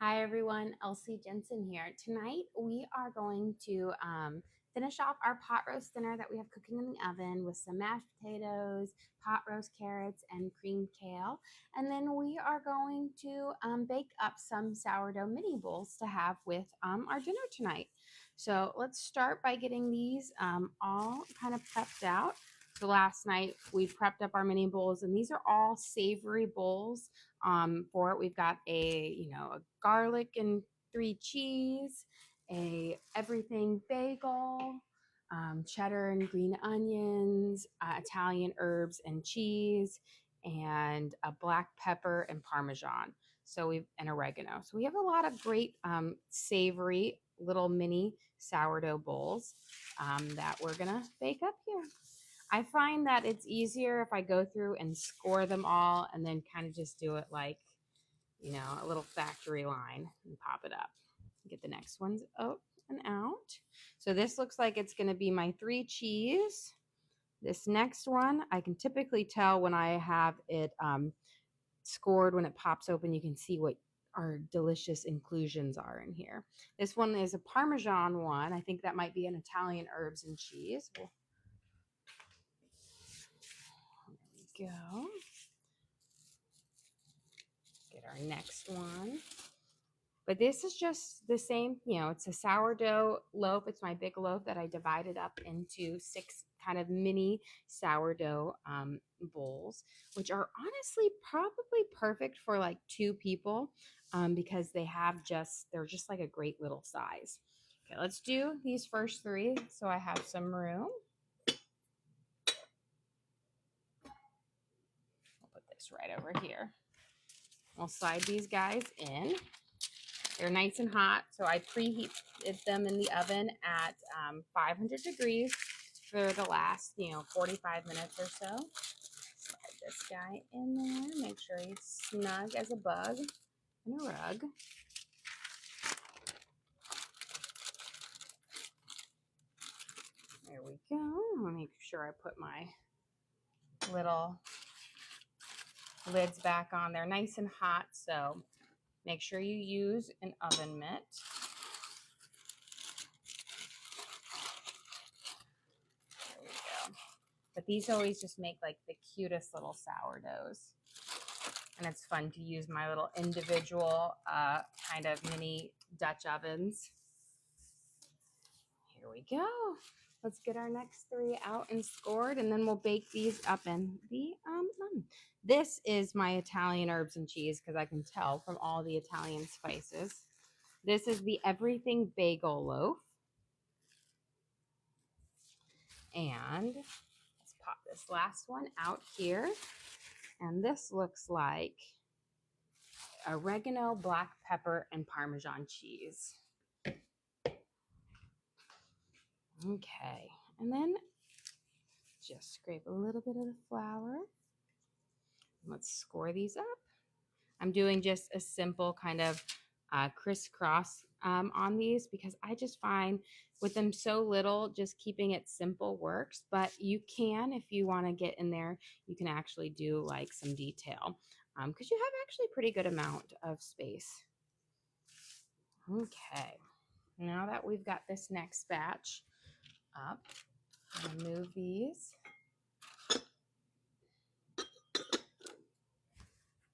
Hi everyone, Elsie Jensen here. Tonight we are going to finish off our pot roast dinner that we have cooking in the oven with some mashed potatoes, pot roast carrots, and creamed kale. And then we are going to bake up some sourdough mini bowls to have with our dinner tonight. So let's start by getting these all kind of prepped out. So last night we prepped up our mini bowls, and these are all savory bowls. For it, we've got a garlic and 3 cheese, a everything bagel, cheddar and green onions, Italian herbs and cheese, and a black pepper and Parmesan. And oregano. So we have a lot of great savory little mini sourdough bowls that we're gonna bake up here. I find that it's easier if I go through and score them all and then kind of just do it like, a little factory line and pop it up. Get the next ones up and out. So this looks like it's going to be my 3 cheese. This next one, I can typically tell when I have it scored, when it pops open, you can see what our delicious inclusions are in here. This one is a Parmesan one. I think that might be an Italian herbs and cheese. There we go. Get our next one. But this is just the same, it's a sourdough loaf. It's my big loaf that I divided up into 6 kind of mini sourdough bowls, which are honestly probably perfect for like 2 people because they're just like a great little size. Okay, let's do these first 3 so I have some room. I'll put this right over here. I'll slide these guys in. They're nice and hot, so I preheated them in the oven at 500 degrees for the last, 45 minutes or so. Slide this guy in there, make sure he's snug as a bug in a rug. There we go. I'll make sure I put my little lids back on. They're nice and hot, so make sure you use an oven mitt. There we go. But these always just make like the cutest little sourdoughs. And it's fun to use my little individual kind of mini Dutch ovens. Here we go. Let's get our next 3 out and scored, and then we'll bake these up in the oven. This is my Italian herbs and cheese because I can tell from all the Italian spices. This is the everything bagel loaf. And let's pop this last one out here. And this looks like oregano, black pepper, and Parmesan cheese. Okay, and then just scrape a little bit of the flour. Let's score these up. I'm doing just a simple kind of crisscross on these because I just find with them so little, just keeping it simple works. But you can, if you want to get in there, you can actually do like some detail because you have actually a pretty good amount of space. Okay, now that we've got this next batch up, I'm gonna move these.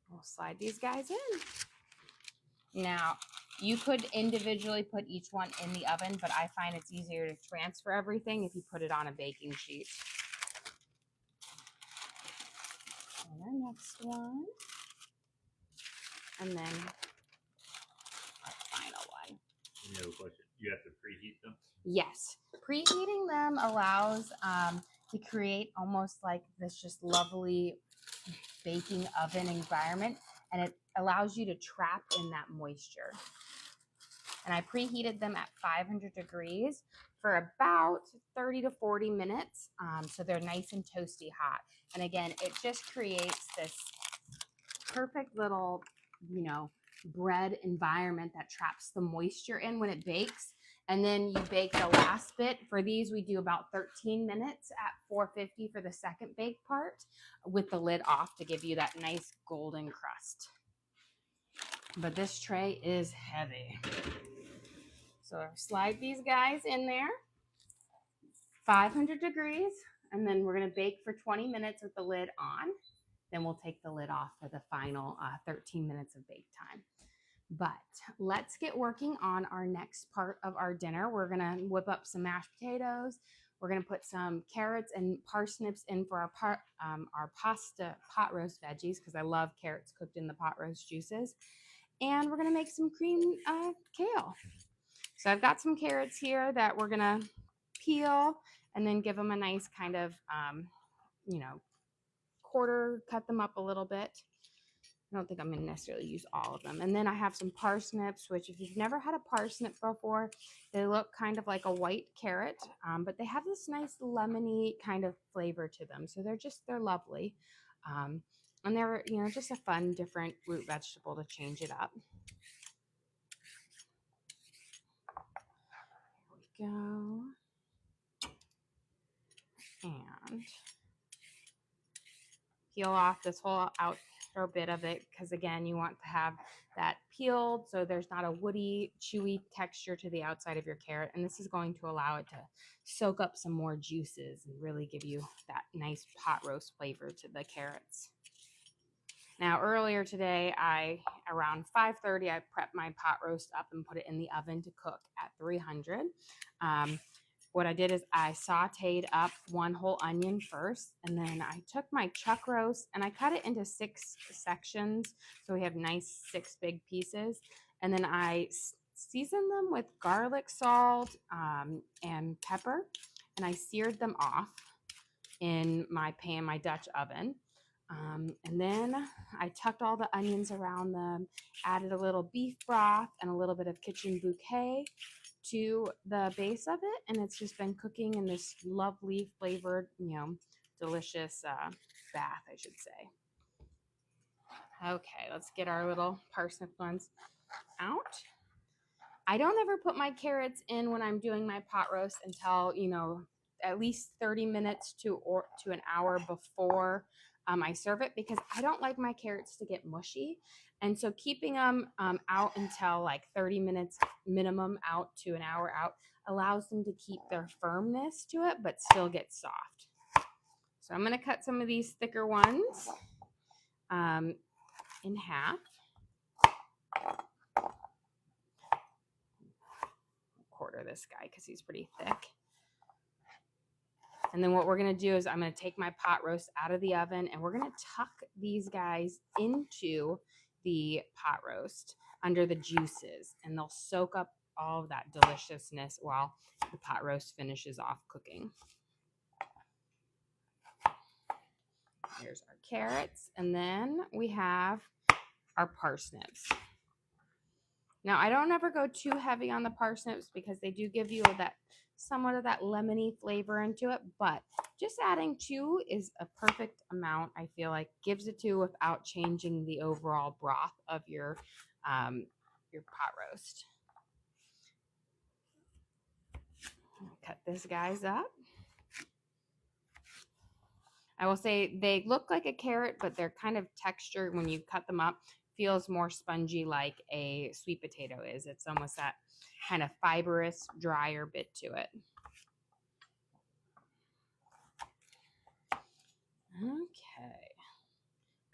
We'll slide these guys in. Now, you could individually put each one in the oven, but I find it's easier to transfer everything if you put it on a baking sheet. And our next one. And then our final one. No question. You have to preheat them? Yes. Preheating them allows to create almost like this just lovely baking oven environment, and it allows you to trap in that moisture. And I preheated them at 500 degrees for about 30 to 40 minutes. So they're nice and toasty hot. And again, it just creates this perfect little, bread environment that traps the moisture in when it bakes. And then you bake the last bit. For these, we do about 13 minutes at 450 for the second bake part with the lid off to give you that nice golden crust. but this tray is heavy. So slide these guys in there, 500 degrees, and then we're gonna bake for 20 minutes with the lid on. Then we'll take the lid off for the final 13 minutes of bake time. But let's get working on our next part of our dinner. We're gonna whip up some mashed potatoes. We're gonna put some carrots and parsnips in for our pasta pot roast veggies, because I love carrots cooked in the pot roast juices. And we're gonna make some cream kale. So I've got some carrots here that we're gonna peel and then give them a nice kind of, cut them up a little bit. I don't think I'm going to necessarily use all of them. And then I have some parsnips, which if you've never had a parsnip before, they look kind of like a white carrot, but they have this nice lemony kind of flavor to them. So they're lovely. And they're, just a fun, different root vegetable to change it up. Here we go. And peel off this whole outer bit of it, because again, you want to have that peeled so there's not a woody, chewy texture to the outside of your carrot. And this is going to allow it to soak up some more juices and really give you that nice pot roast flavor to the carrots. Now, earlier today, around 5:30, I prepped my pot roast up and put it in the oven to cook at 300. What I did is I sauteed up one whole onion first, and then I took my chuck roast and I cut it into 6 sections, so we have nice 6 big pieces. And then I seasoned them with garlic, salt, and pepper, and I seared them off in my pan, my Dutch oven. And then I tucked all the onions around them, added a little beef broth and a little bit of kitchen bouquet to the base of it, and it's just been cooking in this lovely flavored, delicious bath, I should say. Okay, let's get our little parsnip ones out. I don't ever put my carrots in when I'm doing my pot roast until, at least 30 minutes to an hour before I serve it, because I don't like my carrots to get mushy. And so keeping them out until like 30 minutes minimum out to an hour out allows them to keep their firmness to it, but still get soft. So I'm going to cut some of these thicker ones in half. Quarter this guy because he's pretty thick. And then what we're going to do is I'm going to take my pot roast out of the oven, and we're going to tuck these guys into the pot roast under the juices, and they'll soak up all of that deliciousness while the pot roast finishes off cooking. Here's our carrots, and then we have our parsnips. Now, I don't ever go too heavy on the parsnips because they do give you that somewhat of that lemony flavor into it, but just adding 2 is a perfect amount. I feel like gives it 2 without changing the overall broth of your pot roast. Cut this guys up. I will say they look like a carrot, but they're kind of textured when you cut them up. Feels more spongy like a sweet potato is. It's almost that kind of fibrous, drier bit to it. Okay.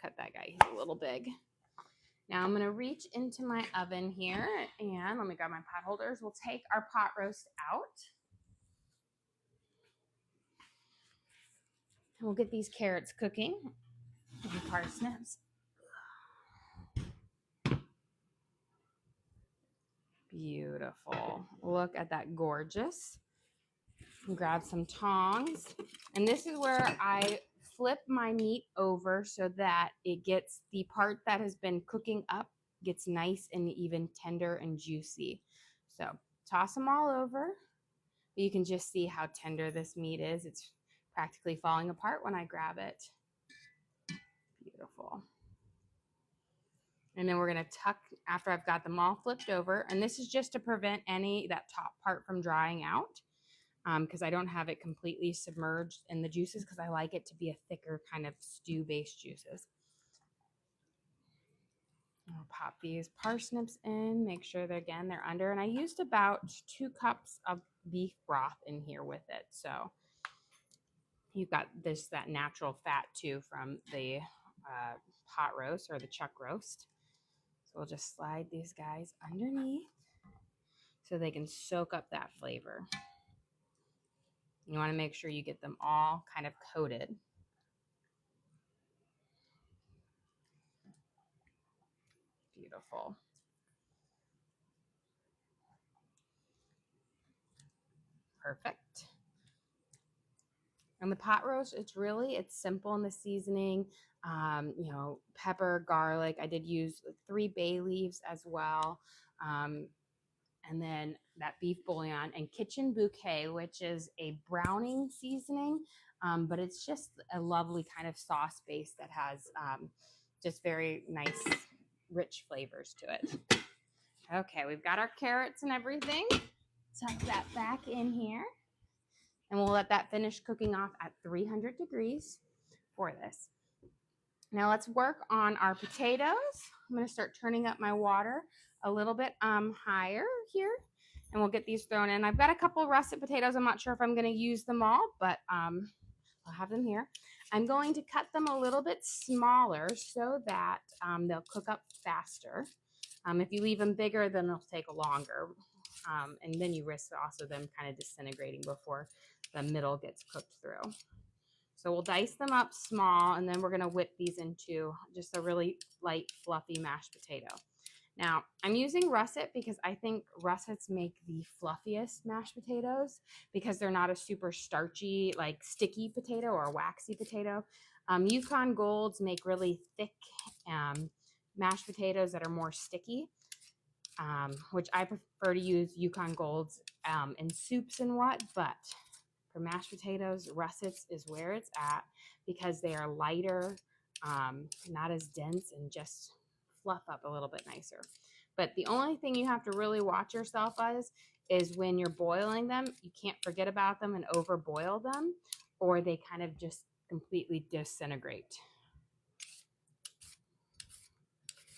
Cut that guy. He's a little big. Now I'm going to reach into my oven here, and let me grab my pot holders. We'll take our pot roast out. And we'll get these carrots cooking and parsnips. Beautiful. Look at that gorgeous. Grab some tongs. And this is where I flip my meat over so that it gets the part that has been cooking up gets nice and even tender and juicy. So toss them all over. You can just see how tender this meat is. It's practically falling apart when I grab it. Beautiful. And then we're going to tuck after I've got them all flipped over. And this is just to prevent that top part from drying out, because I don't have it completely submerged in the juices, because I like it to be a thicker kind of stew-based juices. I'll pop these parsnips in, make sure that again they're under. And I used about 2 cups of beef broth in here with it. So you've got that natural fat too from the pot roast or the chuck roast. So we'll just slide these guys underneath so they can soak up that flavor. You want to make sure you get them all kind of coated. Beautiful. Perfect. And the pot roast, it's simple in the seasoning. Pepper, garlic. I did use 3 bay leaves as well. And then that beef bouillon and kitchen bouquet, which is a browning seasoning, but it's just a lovely kind of sauce base that has just very nice, rich flavors to it. Okay, we've got our carrots and everything. Tuck that back in here. And we'll let that finish cooking off at 300 degrees for this. Now let's work on our potatoes. I'm going to start turning up my water a little bit higher here, and we'll get these thrown in. I've got a couple russet potatoes. I'm not sure if I'm going to use them all, but I'll have them here. I'm going to cut them a little bit smaller so that they'll cook up faster. If you leave them bigger, then they'll take longer. And then you risk also them kind of disintegrating before the middle gets cooked through. So we'll dice them up small, and then we're going to whip these into just a really light, fluffy mashed potato. Now, I'm using russet because I think russets make the fluffiest mashed potatoes because they're not a super starchy, like sticky potato or waxy potato. Yukon Golds make really thick mashed potatoes that are more sticky, which I prefer to use Yukon Golds in soups and what, but for mashed potatoes, russets is where it's at because they are lighter, not as dense, and just fluff up a little bit nicer. But the only thing you have to really watch yourself is when you're boiling them, you can't forget about them and overboil them, or they kind of just completely disintegrate.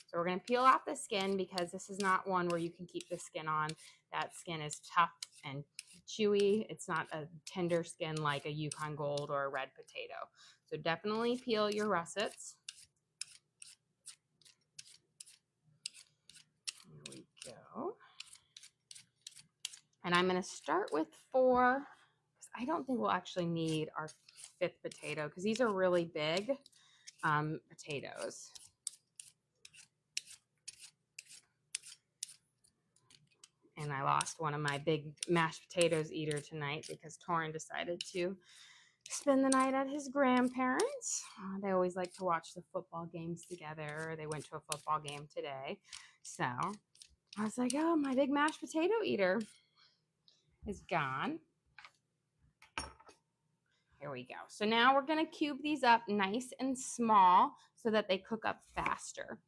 So we're going to peel off the skin because this is not one where you can keep the skin on. That skin is tough and chewy. It's not a tender skin like a Yukon Gold or a red potato. So definitely peel your russets. Here we go. And I'm going to start with 4. I don't think we'll actually need our 5th potato because these are really big potatoes. And I lost one of my big mashed potatoes eater tonight because Torrin decided to spend the night at his grandparents'. They always like to watch the football games together. They went to a football game today. So I was like, oh, my big mashed potato eater is gone. Here we go. So now we're going to cube these up nice and small so that they cook up faster.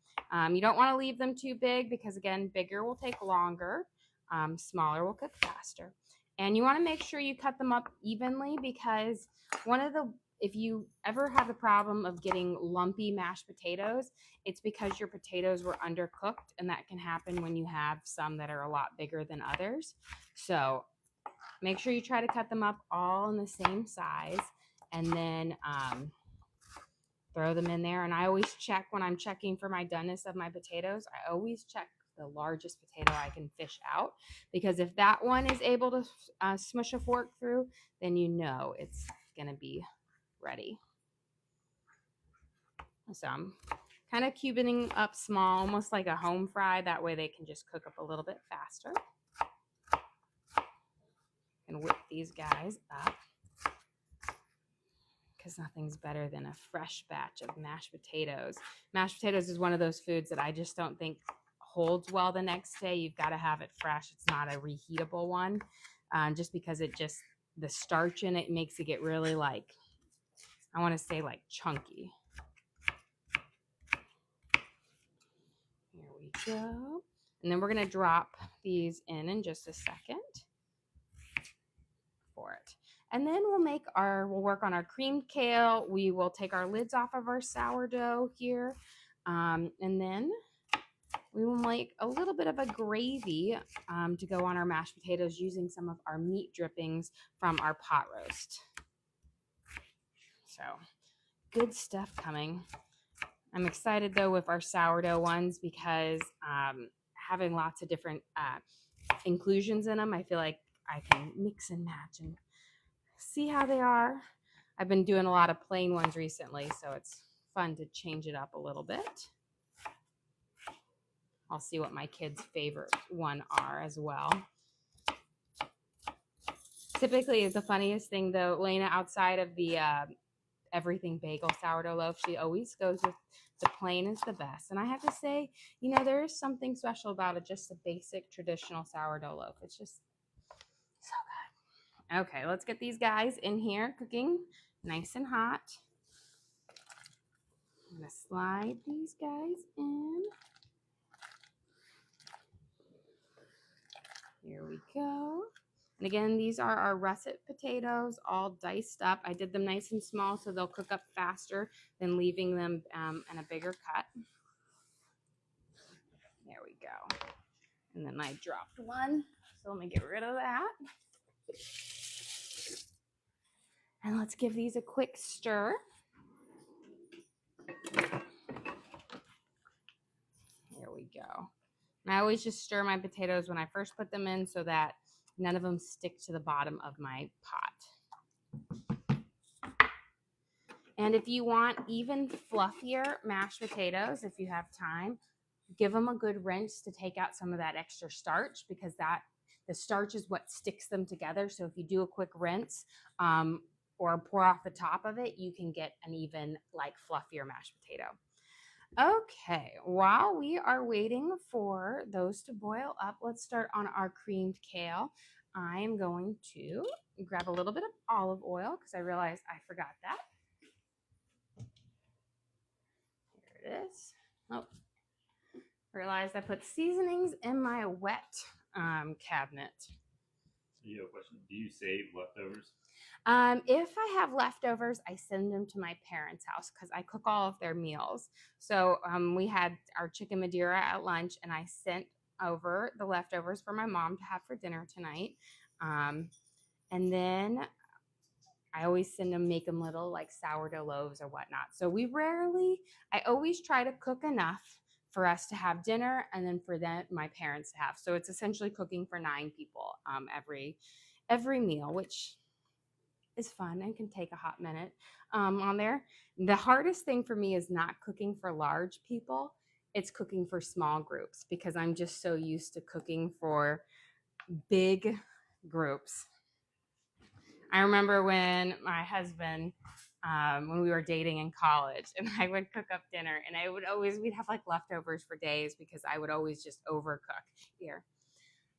You don't want to leave them too big because, again, bigger will take longer. Smaller will cook faster. And you want to make sure you cut them up evenly because if you ever have the problem of getting lumpy mashed potatoes, it's because your potatoes were undercooked, and that can happen when you have some that are a lot bigger than others. So make sure you try to cut them up all in the same size, and then throw them in there. And I always check when I'm checking for my doneness of my potatoes, I always check the largest potato I can fish out, because if that one is able to smush a fork through, then you know it's going to be ready. So I'm kind of cubing up small, almost like a home fry. That way they can just cook up a little bit faster. And whip these guys up because nothing's better than a fresh batch of mashed potatoes. Mashed potatoes is one of those foods that I just don't think holds well the next day. You've got to have it fresh. It's not a reheatable one, just because the starch in it makes it get really I want to say chunky. Here we go. And then we're going to drop these in just a second for it. And then we'll work on our creamed kale. We will take our lids off of our sourdough here. And then we will make a little bit of a gravy to go on our mashed potatoes using some of our meat drippings from our pot roast. So good stuff coming. I'm excited though with our sourdough ones because having lots of different inclusions in them, I feel like I can mix and match and see how they are. I've been doing a lot of plain ones recently, so it's fun to change it up a little bit. I'll see what my kids' favorite one are as well. Typically, the funniest thing though, Lena, outside of the everything bagel sourdough loaf, she always goes with the plain is the best. And I have to say, you know, there is something special about it, just a basic traditional sourdough loaf. It's just so good. Okay, let's get these guys in here cooking nice and hot. I'm gonna slide these guys in. Here we go. And again, these are our russet potatoes, all diced up. I did them nice and small so they'll cook up faster than leaving them in a bigger cut. There we go. And then I dropped one, so let me get rid of that. And let's give these a quick stir. There we go. And I always just stir my potatoes when I first put them in so that none of them stick to the bottom of my pot. And if you want even fluffier mashed potatoes, if you have time, give them a good rinse to take out some of that extra starch, because the starch is what sticks them together. So if you do a quick rinse or pour off the top of it, you can get an even like fluffier mashed potato. Okay, while we are waiting for those to boil up, let's start on our creamed kale. I am going to grab a little bit of olive oil because I realized I forgot that. Here it is. Oh, realized I put seasonings in my wet cabinet. You have a question? Do you save leftovers? If I have leftovers, I send them to my parents' house because I cook all of their meals. So we had our chicken Madeira at lunch, and I sent over the leftovers for my mom to have for dinner tonight. And then I always make them little like sourdough loaves or whatnot. So I always try to cook enough for us to have dinner and then for my parents to have. So it's essentially cooking for 9 people every meal, which is fun and can take a hot minute on there. The hardest thing for me is not cooking for large people. It's cooking for small groups because I'm just so used to cooking for big groups. I remember when my husband, when we were dating in college, and I would cook up dinner, and we'd have like leftovers for days because I would always just overcook here.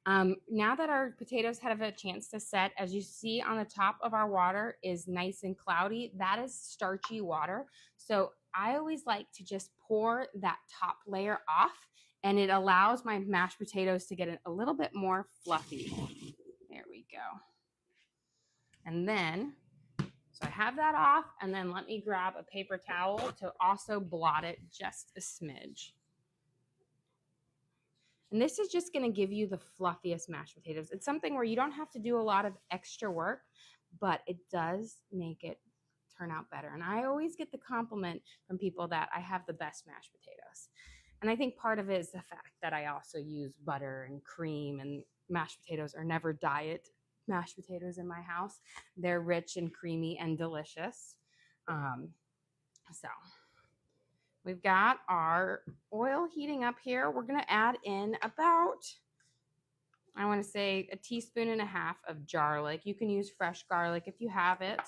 Now that our potatoes have a chance to set, as you see on the top of our water is nice and cloudy. That is starchy water. So I always like to just pour that top layer off, and it allows my mashed potatoes to get a little bit more fluffy. There we go. And then, so I have that off, and then let me grab a paper towel to also blot it just a smidge. And this is just going to give you the fluffiest mashed potatoes. It's something where you don't have to do a lot of extra work, but it does make it turn out better. And I always get the compliment from people that I have the best mashed potatoes. And I think part of it is the fact that I also use butter and cream, and mashed potatoes are never diet mashed potatoes in my house. They're rich and creamy and delicious. So we've got our oil heating up here. We're going to add in about, I want to say, 1.5 teaspoons of garlic. You can use fresh garlic if you have it.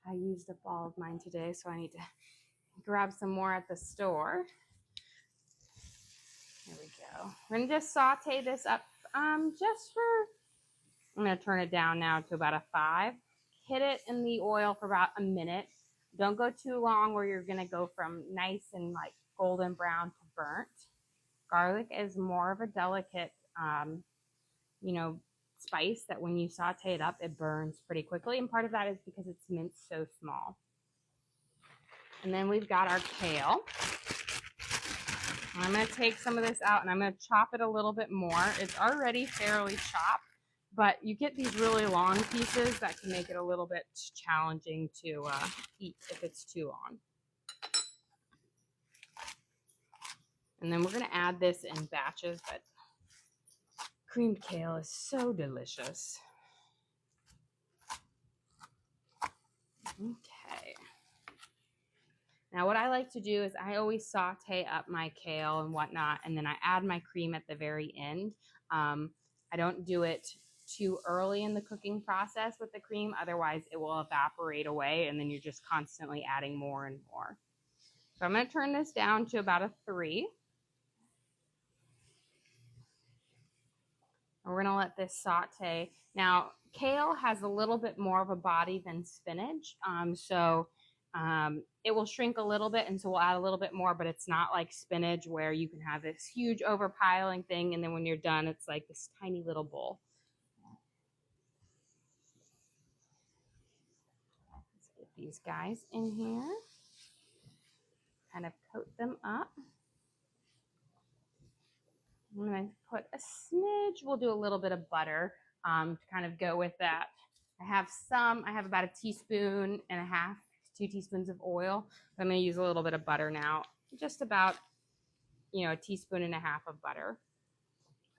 I used up all of mine today, so I need to grab some more at the store. There we go. We're going to just saute this up I'm going to turn it down now to about a 5. Hit it in the oil for about a minute. Don't go too long where you're going to go from nice and like golden brown to burnt. Garlic is more of a delicate, spice that when you saute it up, it burns pretty quickly. And part of that is because it's minced so small. And then we've got our kale. I'm going to take some of this out and I'm going to chop it a little bit more. It's already fairly chopped, but you get these really long pieces that can make it a little bit challenging to eat if it's too long. And then we're going to add this in batches, but creamed kale is so delicious. Okay. Now what I like to do is I always saute up my kale and whatnot, and then I add my cream at the very end. I don't do it too early in the cooking process with the cream, otherwise it will evaporate away and then you're just constantly adding more and more. So I'm going to turn this down to about a 3. And we're going to let this saute. Now, kale has a little bit more of a body than spinach, it will shrink a little bit, and so we'll add a little bit more, but it's not like spinach where you can have this huge overpiling thing, and then when you're done, it's like this tiny little bowl. Let's get these guys in here. Kind of coat them up. I'm going to put a smidge. We'll do a little bit of butter to kind of go with that. I have about a teaspoon and a half, 2 teaspoons of oil. I'm going to use a little bit of butter now. Just about, a teaspoon and a half of butter.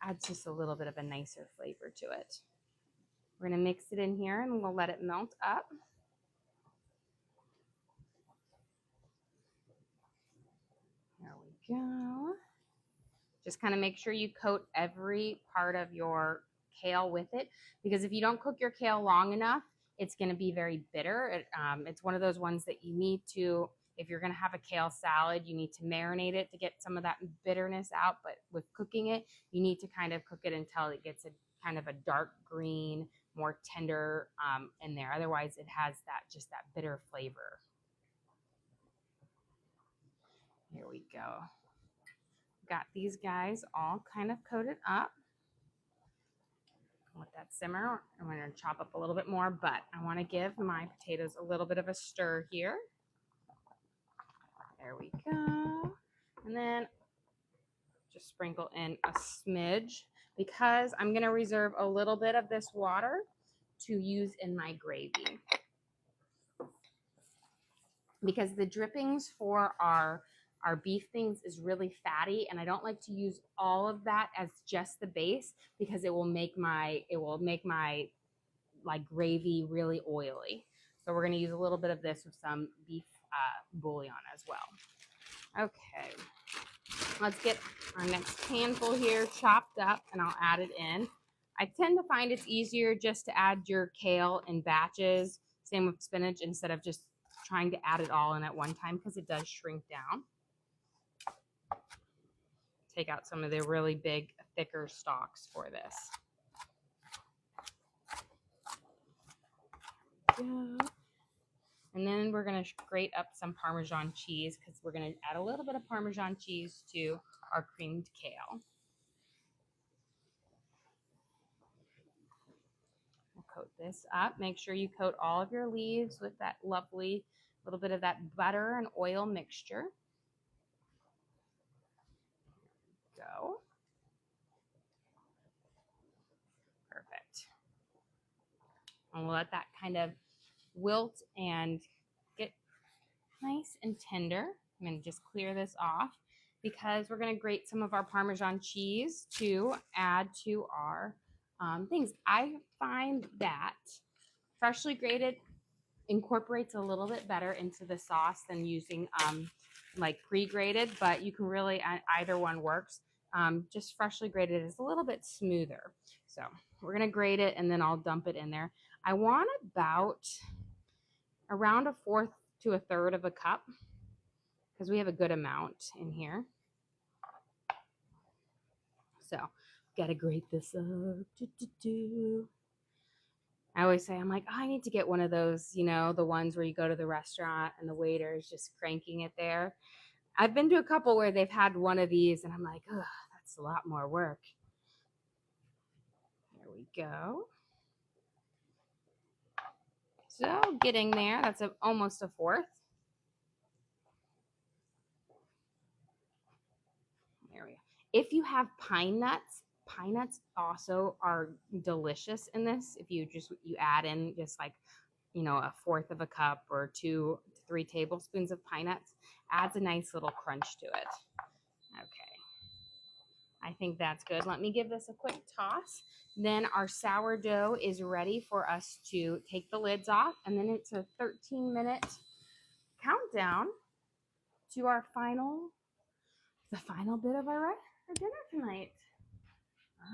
Adds just a little bit of a nicer flavor to it. We're going to mix it in here and we'll let it melt up. There we go. Just kind of make sure you coat every part of your kale with it, because if you don't cook your kale long enough, it's going to be very bitter. It's one of those ones that you need to, if you're going to have a kale salad, you need to marinate it to get some of that bitterness out. But with cooking it, you need to kind of cook it until it gets a kind of a dark green, more tender in there. Otherwise, it has just that bitter flavor. Here we go. Got these guys all kind of coated up. Let that simmer. I'm going to chop up a little bit more, but I want to give my potatoes a little bit of a stir here. There we go. And then just sprinkle in a smidge, because I'm going to reserve a little bit of this water to use in my gravy. Because the drippings for our beef things is really fatty, and I don't like to use all of that as just the base, because it will make my like gravy really oily. So we're going to use a little bit of this with some beef bouillon as well. Okay, let's get our next handful here chopped up, and I'll add it in. I tend to find it's easier just to add your kale in batches, same with spinach, instead of just trying to add it all in at one time, because it does shrink down. Take out some of the really big, thicker stalks for this. And then we're going to grate up some Parmesan cheese, because we're going to add a little bit of Parmesan cheese to our creamed kale. We'll coat this up. Make sure you coat all of your leaves with that lovely little bit of that butter and oil mixture. Go. Perfect. And we'll let that kind of wilt and get nice and tender. I'm going to just clear this off, because we're going to grate some of our Parmesan cheese to add to our things. I find that freshly grated incorporates a little bit better into the sauce than using like pre-grated, but you can really, either one works. Just freshly grated is a little bit smoother. So we're going to grate it, and then I'll dump it in there. I want about around 1/4 to 1/3 of a cup, because we have a good amount in here. So got to grate this up. I always say, I'm like, oh, I need to get one of those, the ones where you go to the restaurant and the waiter is just cranking it there. I've been to a couple where they've had one of these, and I'm like, oh, that's a lot more work. There we go. So getting there, that's almost 1/4. If you have pine nuts also are delicious in this. If you add in just like, a fourth of a cup or 2 to 3 tablespoons of pine nuts, adds a nice little crunch to it. Okay. I think that's good. Let me give this a quick toss. Then our sourdough is ready for us to take the lids off, and then it's a 13-minute countdown to the final bit of our dinner tonight.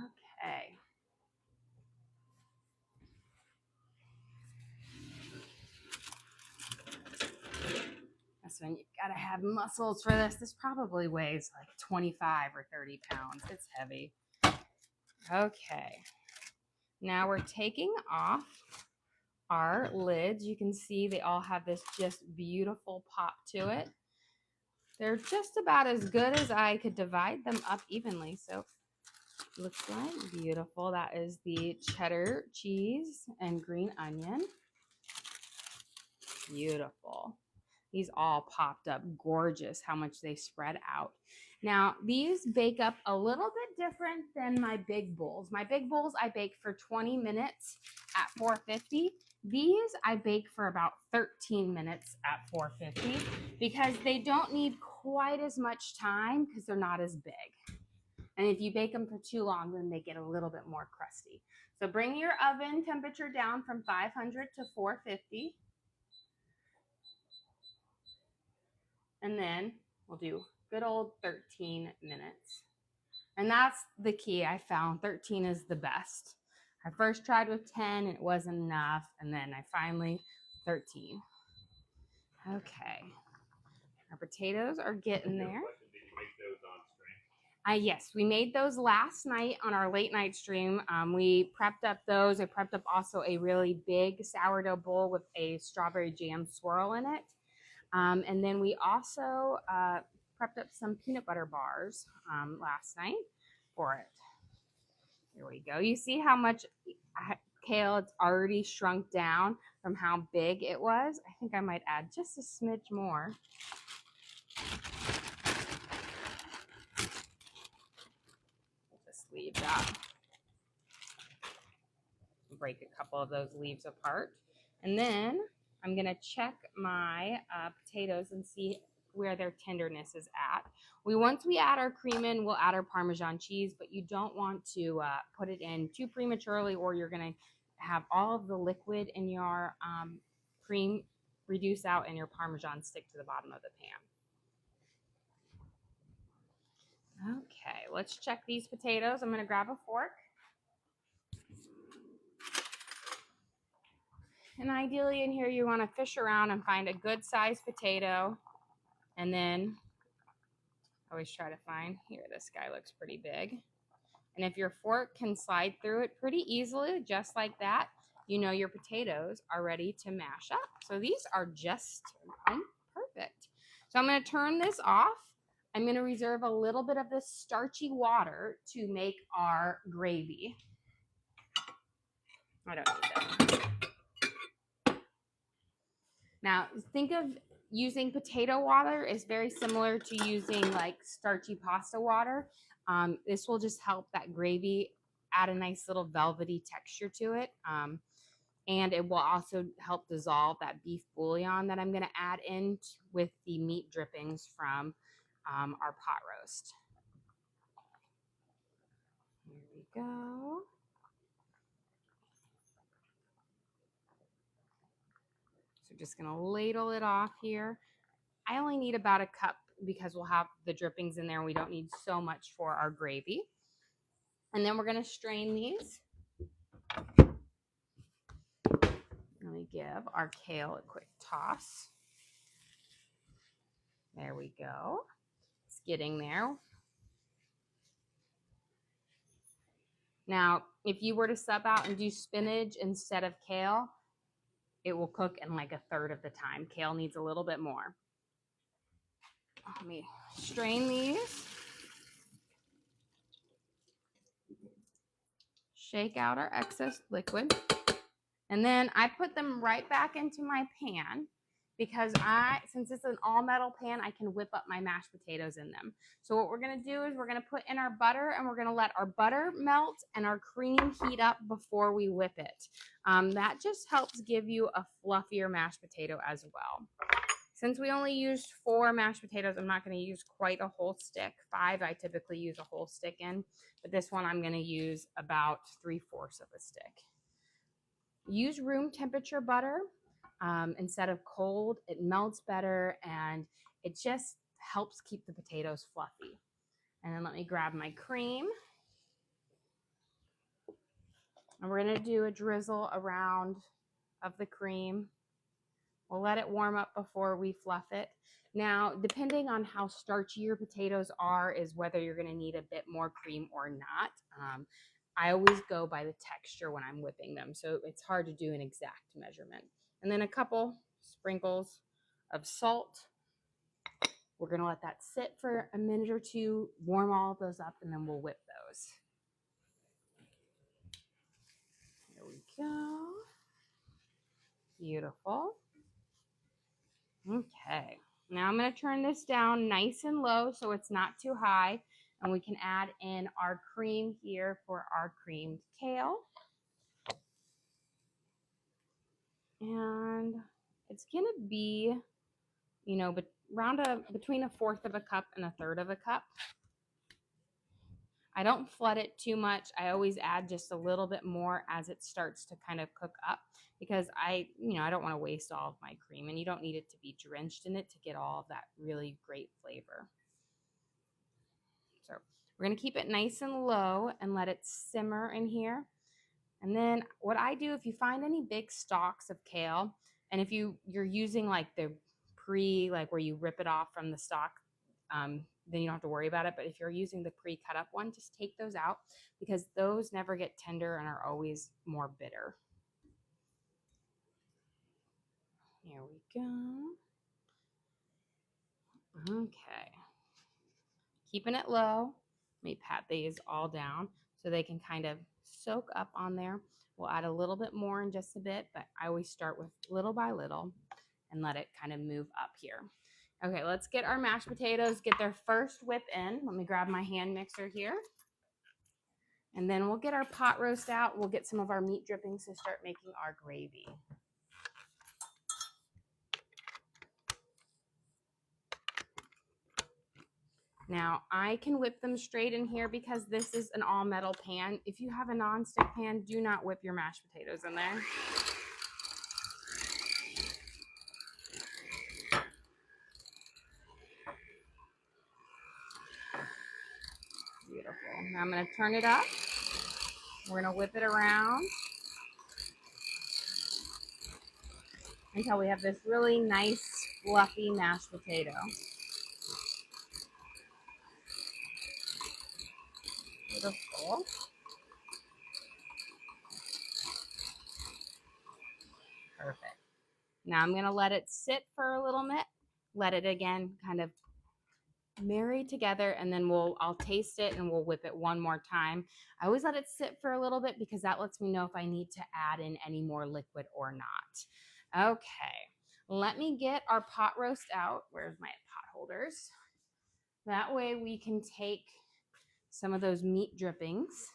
Okay. That's when you gotta have muscles for this. This probably weighs like 25 or 30 pounds. It's heavy. Okay. Now we're taking off our lids. You can see they all have this just beautiful pop to it. They're just about as good as I could divide them up evenly. So looks like beautiful. That is the cheddar cheese and green onion. Beautiful. These all popped up gorgeous, how much they spread out. Now, these bake up a little bit different than my big bowls. My big bowls I bake for 20 minutes at 450. These I bake for about 13 minutes at 450 because they don't need quite as much time because they're not as big. And if you bake them for too long, then they get a little bit more crusty. So bring your oven temperature down from 500 to 450. And then we'll do good old 13 minutes. And that's the key I found. 13 is the best. I first tried with 10 and it wasn't enough. And then I finally, 13. Okay. Our potatoes are getting there. Did you make those on stream? Yes, we made those last night on our late night stream. We prepped up those. I prepped up also a really big sourdough bowl with a strawberry jam swirl in it. And then we also prepped up some peanut butter bars last night for it. Here we go. You see how much kale it's already shrunk down from how big it was? I think I might add just a smidge more. Just leave that. Break a couple of those leaves apart. And then I'm going to check my potatoes and see where their tenderness is at. Once we add our cream in, we'll add our Parmesan cheese, but you don't want to put it in too prematurely or you're going to have all of the liquid in your cream reduce out and your Parmesan stick to the bottom of the pan. Okay, let's check these potatoes. I'm going to grab a fork. And ideally in here, you want to fish around and find a good sized potato. And then always try to find, here, this guy looks pretty big. And if your fork can slide through it pretty easily, just like that, you know your potatoes are ready to mash up. So these are just perfect. So I'm going to turn this off. I'm going to reserve a little bit of this starchy water to make our gravy. I don't need that. Now, think of using potato water is very similar to using like starchy pasta water. This will just help that gravy add a nice little velvety texture to it. And it will also help dissolve that beef bouillon that I'm going to add in with the meat drippings from our pot roast. Here we go. So just going to ladle it off here. I only need about a cup because we'll have the drippings in there. We don't need so much for our gravy. And then we're going to strain these. Let me give our kale a quick toss. There we go. It's getting there. Now, if you were to sub out and do spinach instead of kale, it will cook in like a third of the time. Kale needs a little bit more. Let me strain these. Shake out our excess liquid. And then I put them right back into my pan. because since it's an all metal pan, I can whip up my mashed potatoes in them. So what we're gonna do is we're gonna put in our butter, and we're gonna let our butter melt and our cream heat up before we whip it. That just helps give you a fluffier mashed potato as well. Since we only used 4 mashed potatoes, I'm not going to use quite a whole stick. 5 I typically use a whole stick in, but this one I'm going to use about 3/4 of a stick. Use room temperature butter instead of cold. It melts better and it just helps keep the potatoes fluffy. And then let me grab my cream. And we're going to do a drizzle around of the cream. We'll let it warm up before we fluff it. Now, depending on how starchy your potatoes are is whether you're going to need a bit more cream or not. I always go by the texture when I'm whipping them, so it's hard to do an exact measurement. And then a couple sprinkles of salt. We're going to let that sit for a minute or two, warm all of those up, and then we'll whip those. Here we go. Beautiful. Okay, now I'm going to turn this down nice and low so it's not too high, and we can add in our cream here for our creamed kale. And it's going to be, you know, between 1/4 of a cup and 1/3 of a cup. I don't flood it too much. I always add just a little bit more as it starts to kind of cook up because I don't want to waste all of my cream, and you don't need it to be drenched in it to get all of that really great flavor. So we're going to keep it nice and low and let it simmer in here. And then what I do, if you find any big stalks of kale, and if you're using like the like where you rip it off from the stalk, then you don't have to worry about it. But if you're using the pre-cut up one, just take those out because those never get tender and are always more bitter. Here we go. Okay. Keeping it low. Let me pat these all down so they can kind of soak up on there. We'll add a little bit more in just a bit, but I always start with little by little and let it kind of move up here. Okay, let's get our mashed potatoes, get their first whip in. Let me grab my hand mixer here. And then we'll get our pot roast out. We'll get some of our meat drippings to start making our gravy. Now, I can whip them straight in here because this is an all-metal pan. If you have a non-stick pan, do not whip your mashed potatoes in there. Beautiful. Now I'm going to turn it up. We're going to whip it around until we have this really nice, fluffy mashed potato. Beautiful. Perfect. Now I'm going to let it sit for a little bit. Let it again kind of marry together, and then I'll taste it and we'll whip it one more time. I always let it sit for a little bit because that lets me know if I need to add in any more liquid or not. Okay, let me get our pot roast out. Where's my pot holders? That way we can take some of those meat drippings.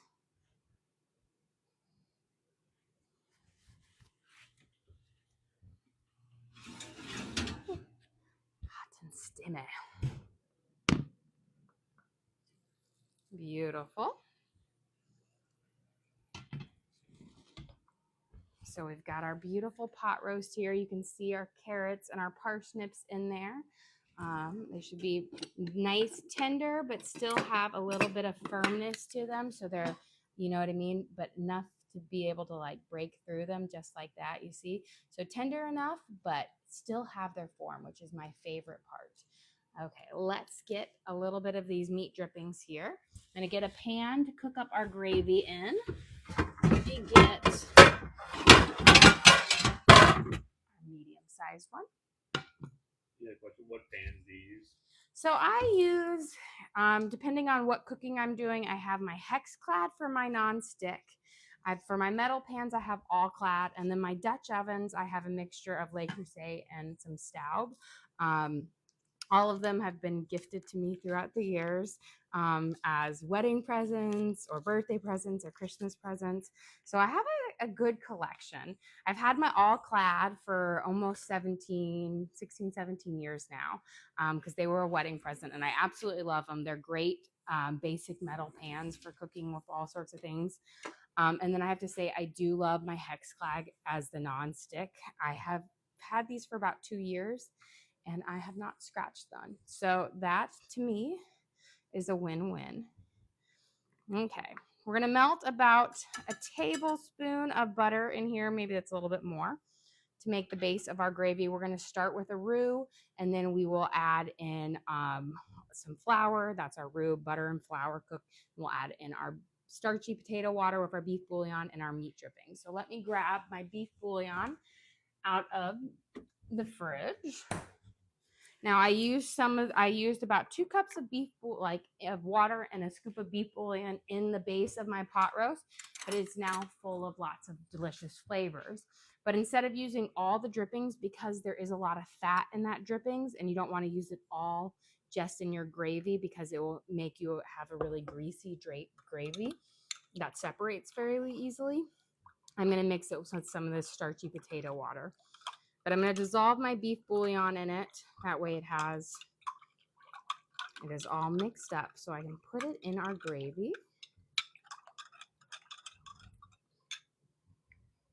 Hot and steamy. Beautiful. So we've got our beautiful pot roast here. You can see our carrots and our parsnips in there. They should be nice, tender, but still have a little bit of firmness to them. So they're, you know what I mean, but enough to be able to like break through them just like that, you see. So tender enough, but still have their form, which is my favorite part. Okay, let's get a little bit of these meat drippings here. I'm gonna get a pan to cook up our gravy in. Let me get a medium-sized one. Yeah, what pans do you use? So I use, depending on what cooking I'm doing, I have my Hexclad for my nonstick. For my metal pans, I have all clad, and then my Dutch ovens, I have a mixture of Le Creuset and some Staub. All of them have been gifted to me throughout the years as wedding presents or birthday presents or Christmas presents. So I have a good collection. I've had my all clad for almost 16, 17 years now because they were a wedding present and I absolutely love them. They're great basic metal pans for cooking with all sorts of things. And then I have to say, I do love my Hex Clag as the non-stick. I have had these for about 2 years and I have not scratched them. So that to me is a win-win. Okay, we're gonna melt about a tablespoon of butter in here. Maybe that's a little bit more to make the base of our gravy. We're gonna start with a roux and then we will add in some flour. That's our roux, butter and flour cooked. We'll add in our starchy potato water with our beef bouillon and our meat dripping. So let me grab my beef bouillon out of the fridge. Now I used about 2 cups of of water and a scoop of beef bouillon in the base of my pot roast, but it's now full of lots of delicious flavors. But instead of using all the drippings, because there is a lot of fat in that drippings and you don't want to use it all just in your gravy because it will make you have a really greasy gravy that separates fairly easily, I'm going to mix it with some of this starchy potato water. But I'm going to dissolve my beef bouillon in it. That way it is all mixed up so I can put it in our gravy.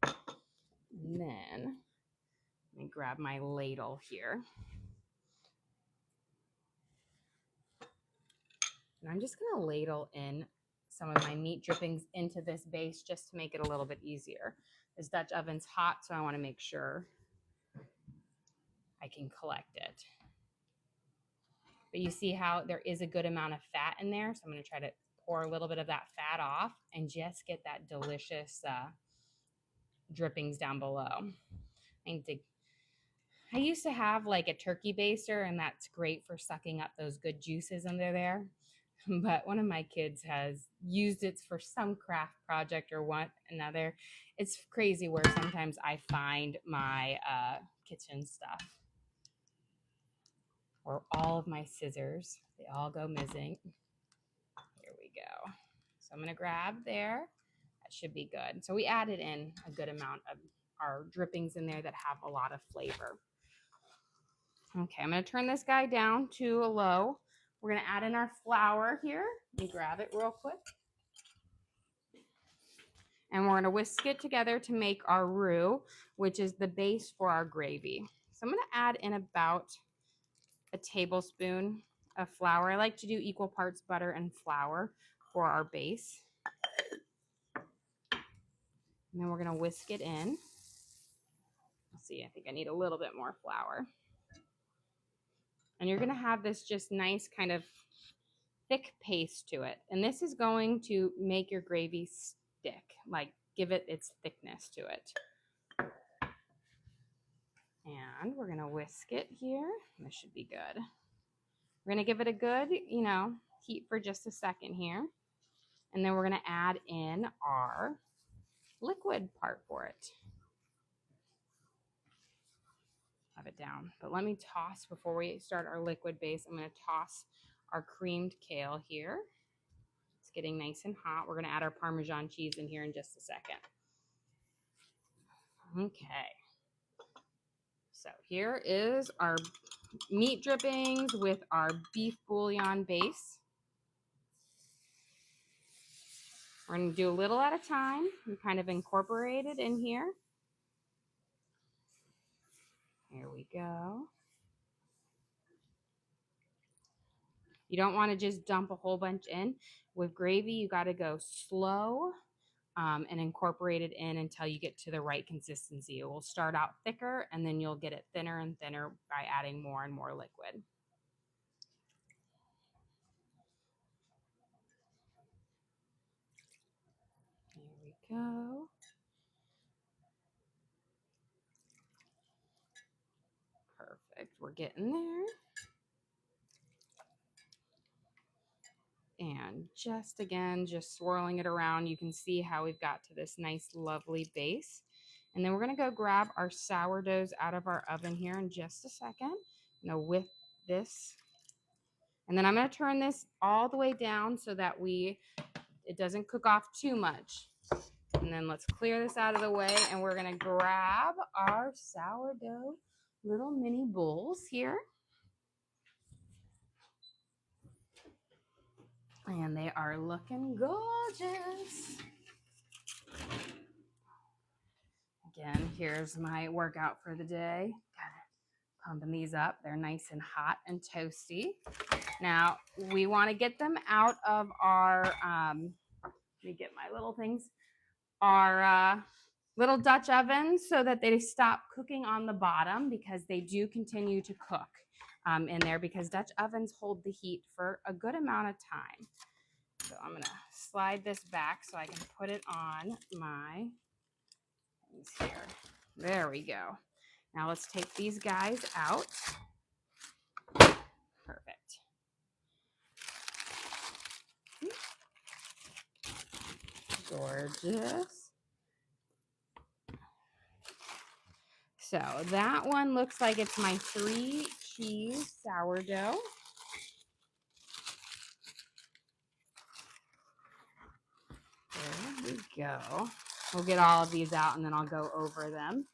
And then let me grab my ladle here. And I'm just going to ladle in some of my meat drippings into this base just to make it a little bit easier. This Dutch oven's hot, so I want to make sure I can collect it. But you see how there is a good amount of fat in there. So I'm going to try to pour a little bit of that fat off and just get that delicious drippings down below. I used to have like a turkey baster, and that's great for sucking up those good juices under there. But one of my kids has used it for some craft project or another. It's crazy where sometimes I find my kitchen stuff or all of my scissors. They all go missing. Here we go. So I'm going to grab there. That should be good. So we added in a good amount of our drippings in there that have a lot of flavor. Okay, I'm going to turn this guy down to a low. We're going to add in our flour here. Let me grab it real quick. And we're going to whisk it together to make our roux, which is the base for our gravy. So I'm going to add in about a tablespoon of flour. I like to do equal parts butter and flour for our base. And then we're going to whisk it in. Let's see, I think I need a little bit more flour. And you're going to have this just nice kind of thick paste to it. And this is going to make your gravy stick, like give it its thickness to it. And we're going to whisk it here. This should be good. We're going to give it a good, heat for just a second here. And then we're going to add in our liquid part for it. Have it down. But let me toss, before we start our liquid base, I'm going to toss our creamed kale here. It's getting nice and hot. We're going to add our Parmesan cheese in here in just a second. Okay. So here is our meat drippings with our beef bouillon base. We're going to do a little at a time and kind of incorporate it in here. Here we go. You don't want to just dump a whole bunch in. With gravy, you got to go slow and incorporate it in until you get to the right consistency. It will start out thicker, and then you'll get it thinner and thinner by adding more and more liquid. Here we go. Perfect. We're getting there. And I'm just, again, just swirling it around. You can see how we've got to this nice, lovely base. And then we're going to go grab our sourdoughs out of our oven here in just a second. With this. And then I'm going to turn this all the way down so that it doesn't cook off too much. And then let's clear this out of the way, and we're going to grab our sourdough little mini bowls here. And they are looking gorgeous. Again, here's my workout for the day. Pumping these up. They're nice and hot and toasty. Now, we want to get them out of our, let me get my little things, our little Dutch oven so that they stop cooking on the bottom, because they do continue to cook in there, because Dutch ovens hold the heat for a good amount of time. So I'm going to slide this back so I can put it on my things here. There we go. Now let's take these guys out. Perfect. Gorgeous. So that one looks like it's my 3-cheese sourdough. There we go. We'll get all of these out and then I'll go over them,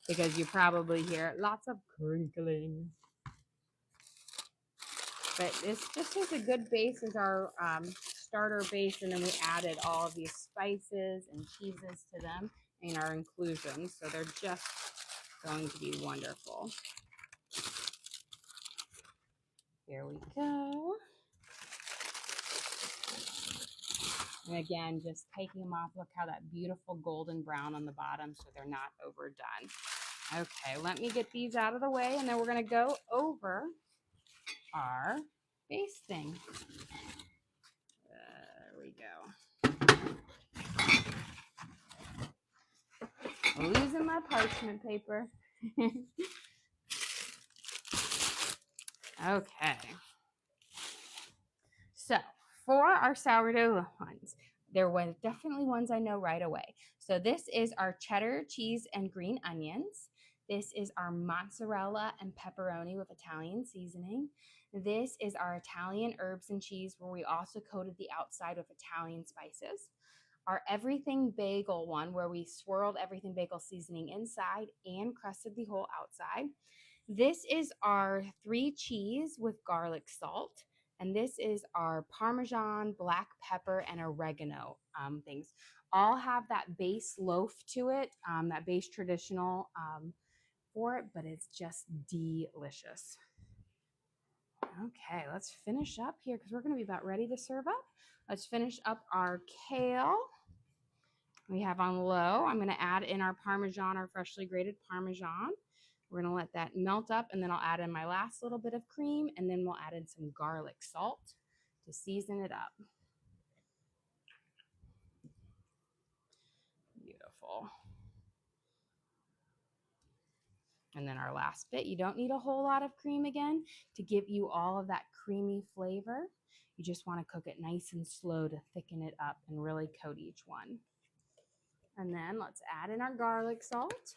because you probably hear lots of crinkling. But this just is a good base as our starter base, and then we added all of these spices and cheeses to them in our inclusions, so they're just going to be wonderful. Here we go. And again, just taking them off. Look how that beautiful golden brown on the bottom, so they're not overdone. Okay, let me get these out of the way, and then we're going to go over our basting. There we go. Losing my parchment paper. Okay. So for our sourdough ones, there were definitely ones I know right away. So this is our cheddar cheese and green onions. This is our mozzarella and pepperoni with Italian seasoning. This is our Italian herbs and cheese, where we also coated the outside with Italian spices. Our everything bagel one, where we swirled everything bagel seasoning inside and crusted the whole outside. This is our 3 cheese with garlic salt. And this is our Parmesan, black pepper, and oregano things. All have that base loaf to it, that base traditional for it, but it's just delicious. Okay, let's finish up here, because we're going to be about ready to serve up. Let's finish up our kale. We have on low. I'm going to add in our Parmesan, our freshly grated Parmesan. We're going to let that melt up, and then I'll add in my last little bit of cream, and then we'll add in some garlic salt to season it up. Beautiful. And then our last bit, you don't need a whole lot of cream again to give you all of that creamy flavor. You just want to cook it nice and slow to thicken it up and really coat each one. And then let's add in our garlic salt.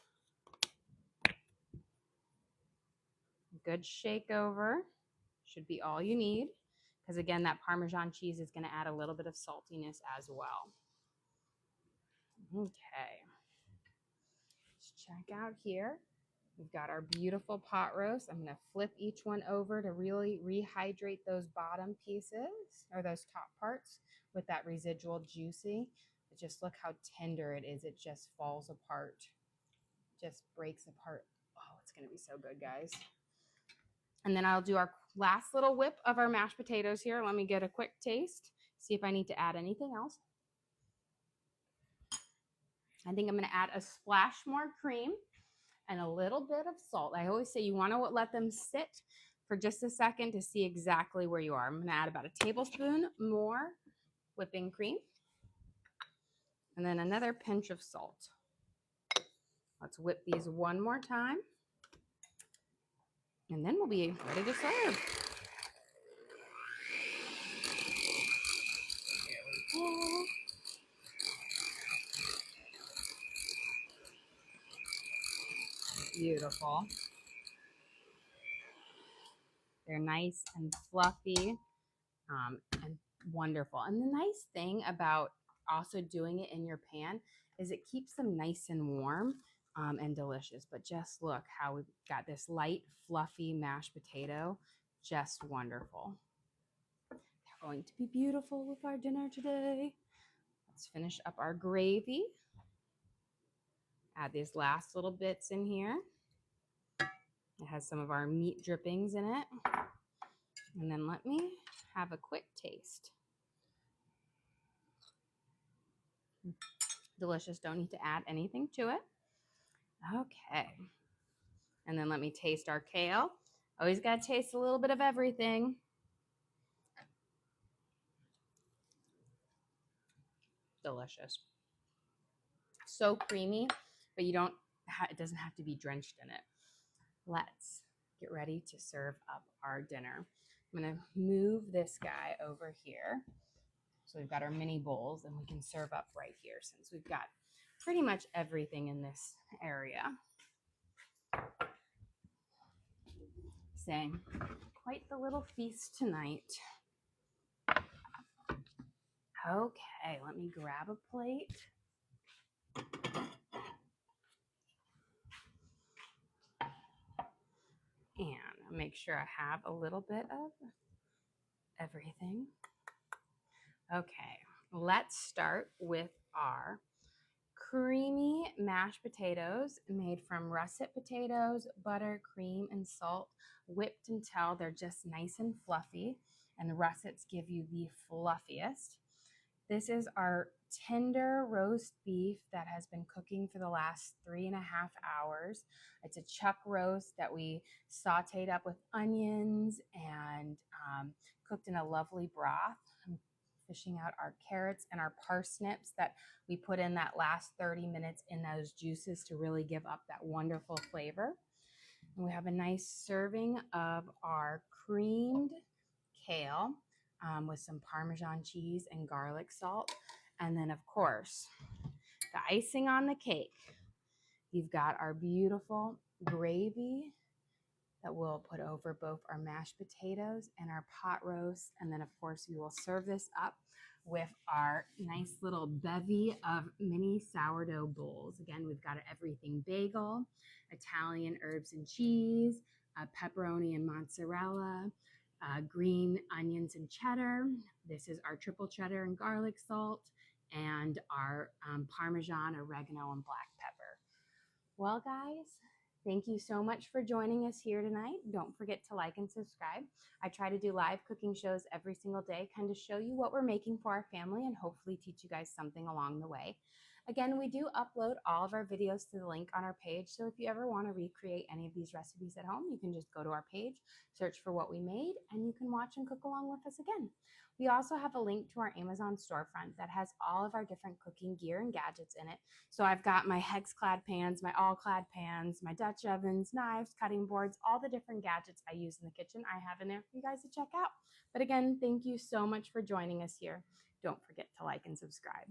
Good shake over. Should be all you need, because again, that Parmesan cheese is going to add a little bit of saltiness as well. Okay. Let's check out here. We've got our beautiful pot roast. I'm going to flip each one over to really rehydrate those bottom pieces, or those top parts, with that residual juicy. But just look how tender it is. It just falls apart. Just breaks apart. Oh, it's going to be so good, guys. And then I'll do our last little whip of our mashed potatoes here. Let me get a quick taste, see if I need to add anything else. I think I'm going to add a splash more cream and a little bit of salt. I always say you want to let them sit for just a second to see exactly where you are. I'm going to add about a tablespoon more whipping cream, and then another pinch of salt. Let's whip these one more time, and then we'll be ready to serve. beautiful. Beautiful. They're nice and fluffy, and wonderful. And the nice thing about also doing it in your pan is it keeps them nice and warm, and delicious. But just look how we've got this light, fluffy mashed potato. Just wonderful. They're going to be beautiful with our dinner today. Let's finish up our gravy. Add these last little bits in here. It has some of our meat drippings in it. And then let me have a quick taste. Delicious. Don't need to add anything to it. Okay. And then let me taste our kale. Always got to taste a little bit of everything. Delicious. So creamy, but it doesn't have to be drenched in it. Let's get ready to serve up our dinner. I'm going to move this guy over here. So we've got our mini bowls, and we can serve up right here since we've got pretty much everything in this area. Saying quite the little feast tonight. Okay, let me grab a plate. And make sure I have a little bit of everything. Okay, let's start with our creamy mashed potatoes made from russet potatoes, butter, cream, and salt, whipped until they're just nice and fluffy. And the russets give you the fluffiest. This is our tender roast beef that has been cooking for the last 3.5 hours. It's a chuck roast that we sauteed up with onions and cooked in a lovely broth. I'm fishing out our carrots and our parsnips that we put in that last 30 minutes in those juices to really give up that wonderful flavor. And we have a nice serving of our creamed kale with some Parmesan cheese and garlic salt. And then, of course, the icing on the cake, you've got our beautiful gravy that we'll put over both our mashed potatoes and our pot roast. And then, of course, we will serve this up with our nice little bevy of mini sourdough bowls. Again, we've got everything bagel, Italian herbs and cheese, pepperoni and mozzarella, green onions and cheddar. This is our triple cheddar and garlic salt, and our Parmesan, oregano, and black pepper. Well, guys, thank you so much for joining us here tonight. Don't forget to like and subscribe. I try to do live cooking shows every single day, kind of show you what we're making for our family and hopefully teach you guys something along the way. Again, we do upload all of our videos to the link on our page. So if you ever want to recreate any of these recipes at home, you can just go to our page, search for what we made, and you can watch and cook along with us again. We also have a link to our Amazon storefront that has all of our different cooking gear and gadgets in it. So I've got my hex-clad pans, my all-clad pans, my Dutch ovens, knives, cutting boards, all the different gadgets I use in the kitchen I have in there for you guys to check out. But again, thank you so much for joining us here. Don't forget to like and subscribe.